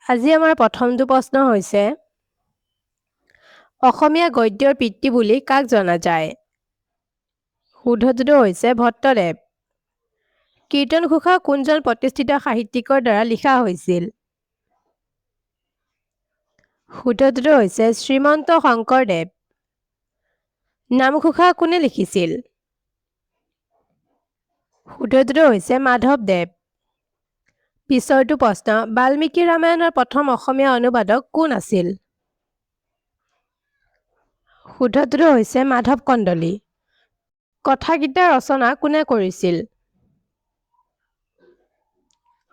আজি আমাৰ প্ৰথমটো প্ৰশ্ন হৈছে অসমীয়া গদ্যৰ পিতৃ বুলি কাক জনা যায়? শুদ্ধটোতো হৈছে ভট্টদেৱ। কীৰ্তনঘোষা কোনজন প্ৰতিষ্ঠিত সাহিত্যিকৰ দ্বাৰা লিখা হৈছিল? শুদ্ধটোতো হৈছে শ্ৰীমন্ত শংকৰদেৱ। নামঘোষা কোনে লিখিছিল? শুদ্ধটোতো হৈছে মাধৱদেৱ। পিছৰটো প্ৰশ্ন বাল্মীকি ৰামায়ণৰ প্ৰথম অসমীয়া অনুবাদক কোন আছিল? শুদ্ধটোতো হৈছে মাধৱ কন্দলী। কথাগীতা ৰচনা কোনে কৰিছিল?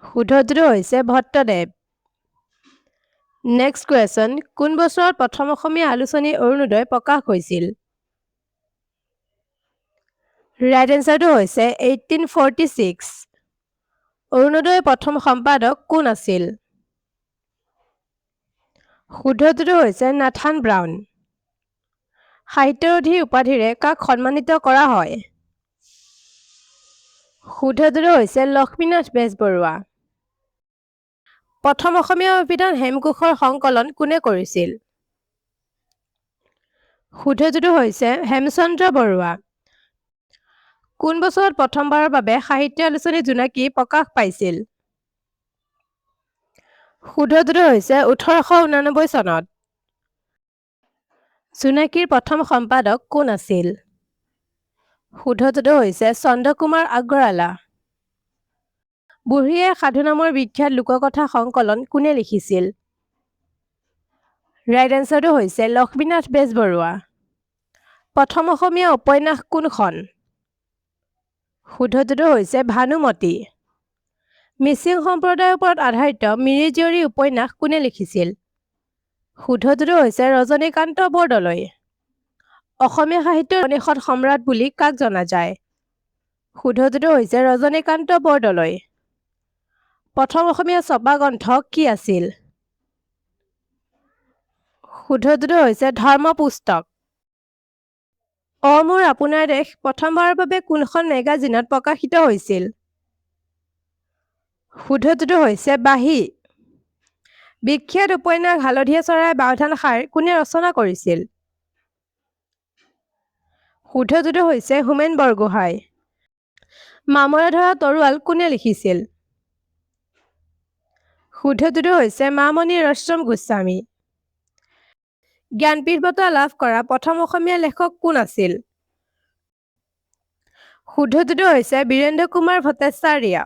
শুদ্ধটোতো হৈছে ভট্টদেৱ। নেক্সট কুৱেশ্যন কোন বছৰত প্ৰথম অসমীয়া আলোচনী অৰুণোদয় প্ৰকাশ হৈছিল? ৰাইট এনচাৰটো হৈছে 1846। অৰুণোদয়ৰ প্ৰথম সম্পাদক কোন আছিল? শুদ্ধটোতো হৈছে নাথান ব্ৰাউন। সাহিত্যৰথী উপাধিৰে কাক সন্মানিত কৰা হয়? শুদ্ধটোতো হৈছে লক্ষ্মীনাথ বেজবৰুৱা। প্ৰথম অসমীয়া অভিধান হেমকোষৰ সংকলন কোনে কৰিছিল? শুদ্ধটোতো হৈছে হেমচন্দ্ৰ বৰুৱা। কোন বছৰত প্ৰথমবাৰৰ বাবে সাহিত্য আলোচনী জোনাকী প্ৰকাশ পাইছিল? শুদ্ধটোতো হৈছে 1889 চনত। জোনাকীৰ প্ৰথম সম্পাদক কোন আছিল? শুদ্ধটোতো হৈছে চন্দ্ৰকুমাৰ আগৰৱালা। বুঢ়ী আইৰ সাধু নামৰ বিখ্যাত লোককথা সংকলন কোনে লিখিছিল? ৰাইট এনচাৰটো হৈছে লক্ষ্মীনাথ বেজবৰুৱা। প্ৰথম অসমীয়া উপন্যাস কোনখন? শুদ্ধটোতো হৈছে ভানুমতী। মিচিং সম্প্ৰদায়ৰ ওপৰত আধাৰিত মিৰি জীয়ৰী উপন্যাস কোনে লিখিছিল? শুদ্ধটোতো হৈছে ৰজনীকান্ত বৰদলৈ। অসমীয়া সাহিত্যৰ উপনিষদ সম্ৰাট বুলি কাক জনা যায়? শুদ্ধটোতো হৈছে ৰজনীকান্ত বৰদলৈ। প্ৰথম অসমীয়া ছপা গ্ৰন্থ কি আছিল? শুদ্ধটোতো হৈছে ধৰ্মপুস্তক। মোৰ আপোনাৰ দেশ প্ৰথমবাৰৰ বাবে কোনখন মেগাজিনত প্ৰকাশিত হৈছিল? শুদ্ধটোতো হৈছে বাঁহী। বিখ্যাত উপন্যাস হালধীয়া চৰাইৰ বাওধান সাৰ কোনে ৰচনা কৰিছিল? শুদ্ধটোতো হৈছে হোমেন বৰগোহাঁই। মামৰে ধৰা তৰোৱাল কোনে লিখিছিল? শুদ্ধটোতো হৈছে মামণি ৰয়ছম গোস্বামী। জ্ঞানপীঠ বঁটা লাভ কৰা প্ৰথম অসমীয়া লেখক কোন আছিল? শুদ্ধটোতো হৈছে বীৰেন্দ্ৰ কুমাৰ ভট্টাচাৰ্য।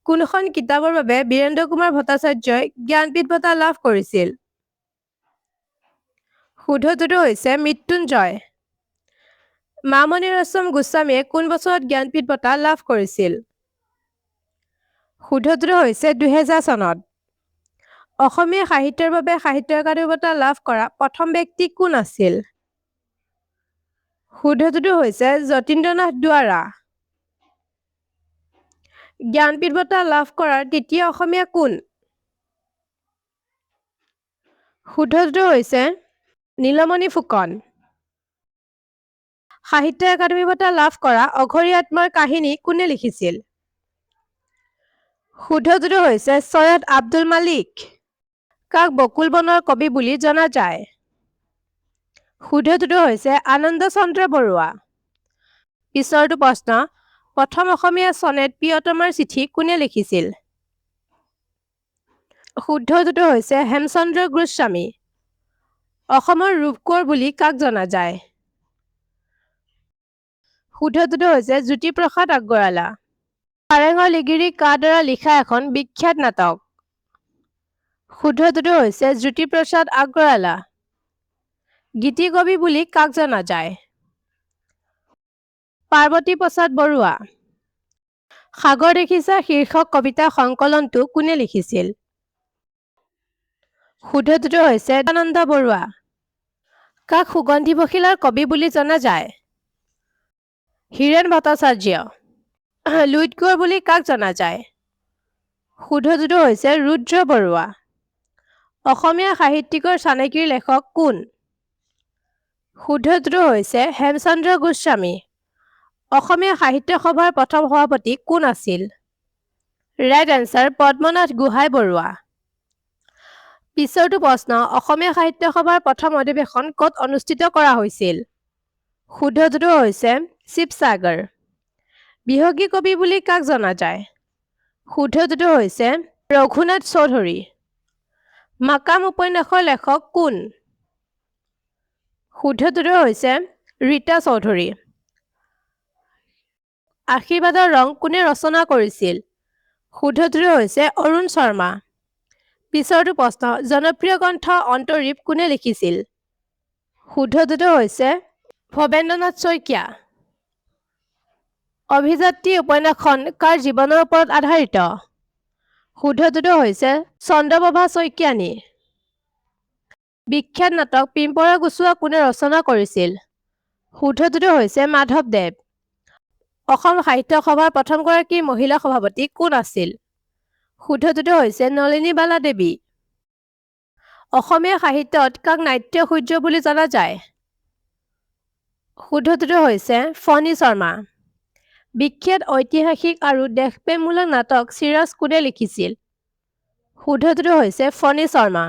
কোনখন কিতাপৰ বাবে বীৰেন্দ্ৰ কুমাৰ ভট্টাচাৰ্যই জ্ঞানপীঠ বঁটা লাভ কৰিছিল? শুদ্ধটোতো হৈছে মৃত্যুঞ্জয়। মামণি ৰয়ছম গোস্বামীয়ে কোন বছৰত জ্ঞানপীঠ বঁটা লাভ কৰিছিল? শুদ্ধটোতো হৈছে 2000 চনত। অসমীয়া সাহিত্যৰ বাবে সাহিত্য একাডেমী বঁটা লাভ কৰা প্ৰথম ব্যক্তি কোন আছিল? শুদ্ধটোতো হৈছে যতীন্দ্ৰনাথ দুৱৰা। জ্ঞানপীঠ বঁটা লাভ কৰাৰ তৃতীয় অসমীয়া কোন? শুদ্ধটোতো হৈছে নীলমণি ফুকন। সাহিত্য একাডেমী বঁটা লাভ কৰা অঘৰী আত্মাৰ কাহিনী কোনে লিখিছিল? শুদ্ধটোতো হৈছে চৈয়দ আব্দুল মালিক। কাক বকুল বনৰ কবি বুলি জনা যায়? শুদ্ধটোতো হৈছে আনন্দ চন্দ্ৰ বৰুৱা। পিছৰটো প্ৰশ্ন প্ৰথম অসমীয়া চনেট প্ৰিয়তমাৰ চিঠি কোনে লিখিছিল? শুদ্ধটোতো হৈছে হেমচন্দ্ৰ গোস্বামী। অসমৰ ৰূপকোঁৱৰ বুলি কাক জনা যায়? শুদ্ধটোতো হৈছে জ্যোতিপ্ৰসাদ আগৰৱালা। সাৰেঙৰ লিগিৰী কাৰ দ্বাৰা লিখা এখন বিখ্যাত নাটক? শুদ্ধটোতো হৈছে জ্যোতিপ্ৰসাদ আগৰৱালা। গীতিকবি বুলি কাক জনা যায়? পাৰ্বতী প্ৰসাদ বৰুৱা। সাগৰ দেখিছা শীৰ্ষক কবিতা সংকলনটো কোনে লিখিছিল? শুদ্ধটোতো হৈছে আনন্দ বৰুৱা। কাক সুগন্ধি পখিলাৰ কবি বুলি জনা যায়? হীৰেন ভট্টাচাৰ্য। লুইত কোঁৱৰ বুলি কাক জনা যায়? শুদ্ধটোতো হৈছে ৰুদ্ৰ বৰুৱা। অসমীয়া সাহিত্যিকৰ চানেকিৰ লেখক কোন? শুদ্ধটোতো হৈছে হেমচন্দ্ৰ গোস্বামী। অসমীয়া সাহিত্য সভাৰ প্ৰথম সভাপতি কোন আছিল? Right answer Padmanath Gohain Barua. পিছৰটো প্ৰশ্ন অসমীয়া সাহিত্য সভাৰ প্ৰথম অধিৱেশন ক'ত অনুষ্ঠিত কৰা হৈছিল শুদ্ধটোতো হৈছে শিৱসাগৰ বিহগী কবি বুলি কাক জনা যায় শুদ্ধটোতো হৈছে ৰঘুনাথ চৌধুৰী মাকাম উপন্যাসৰ লেখক কোন শুদ্ধটোতো হৈছে ৰীতা চৌধুৰী আশীৰ্বাদৰ ৰং কোনে ৰচনা কৰিছিল শুদ্ধটোতো হৈছে অৰুণ শৰ্মা পিছৰটো প্ৰশ্ন জনপ্ৰিয় গ্ৰন্থ অন্তৰীপ কোনে লিখিছিল শুদ্ধটোতো হৈছে ভৱেন্দ্ৰনাথ শইকীয়া অভিযাত্ৰী উপন্যাসখন কাৰ জীৱনৰ ওপৰত আধাৰিত শুদ্ধটোতো হৈছে চন্দ্ৰপ্ৰভা শইকীয়ানী বিখ্যাত নাটক পিম্পৰা গুচোৱা কোনে ৰচনা কৰিছিল শুদ্ধটোতো হৈছে মাধৱদেৱ অসম সাহিত্য সভাৰ প্ৰথমগৰাকী মহিলা সভাপতি কোন আছিল শুদ্ধটোতো হৈছে নলিনীবালা দেৱী অসমীয়া সাহিত্যত কাক নাট্য সূৰ্য বুলি জনা যায় শুদ্ধটোতো হৈছে ফণী শৰ্মা বিখ্যাত ঐতিহাসিক আৰু দেশপ্ৰেমমূলক নাটক চিৰাজ কোনে লিখিছিল শুদ্ধটোতো হৈছে ফণী শৰ্মা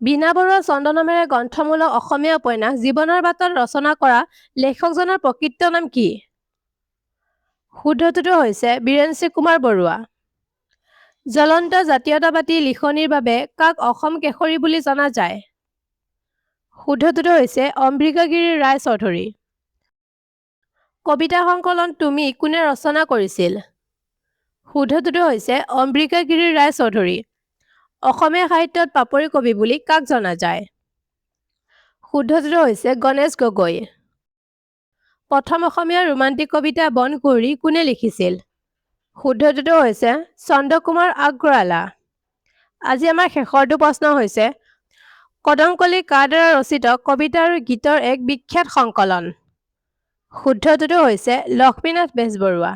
বীণা বৰুৱা চন্দ্ৰ নামেৰে গ্ৰন্থমূলক অসমীয়া উপন্যাস জীৱনৰ বাটত ৰচনা কৰা লেখকজনৰ প্ৰকৃত নাম কি শুদ্ধটোতো হৈছে বীৰেন্দ্ৰ কুমাৰ বৰুৱা জ্বলন্ত জাতীয়তাবাদী লিখনিৰ বাবে কাক অসম কেশৰী বুলি জনা যায় শুদ্ধটোতো হৈছে অম্বিকাগিৰি ৰায়চৌধুৰী কবিতা সংকলন তুমি কোনে ৰচনা কৰিছিল শুদ্ধটোতো হৈছে অম্বিকাগিৰি ৰায়চৌধুৰী অসমীয়া সাহিত্যত পাপৰি কবি বুলি কাক জনা যায় শুদ্ধটোতো হৈছে গণেশ গগৈ প্ৰথম অসমীয়া ৰোমান্টিক কবিতা বনকুঁৱৰী কোনে লিখিছিল শুদ্ধটোতো হৈছে চন্দ্ৰকুমাৰ আগৰৱালা আজি আমাৰ শেষৰটো প্ৰশ্ন হৈছে কদমকলি কাৰ দ্বাৰা ৰচিত কবিতা আৰু গীতৰ এক বিখ্যাত সংকলন শুদ্ধটোতো হৈছে লক্ষ্মীনাথ বেজবৰুৱা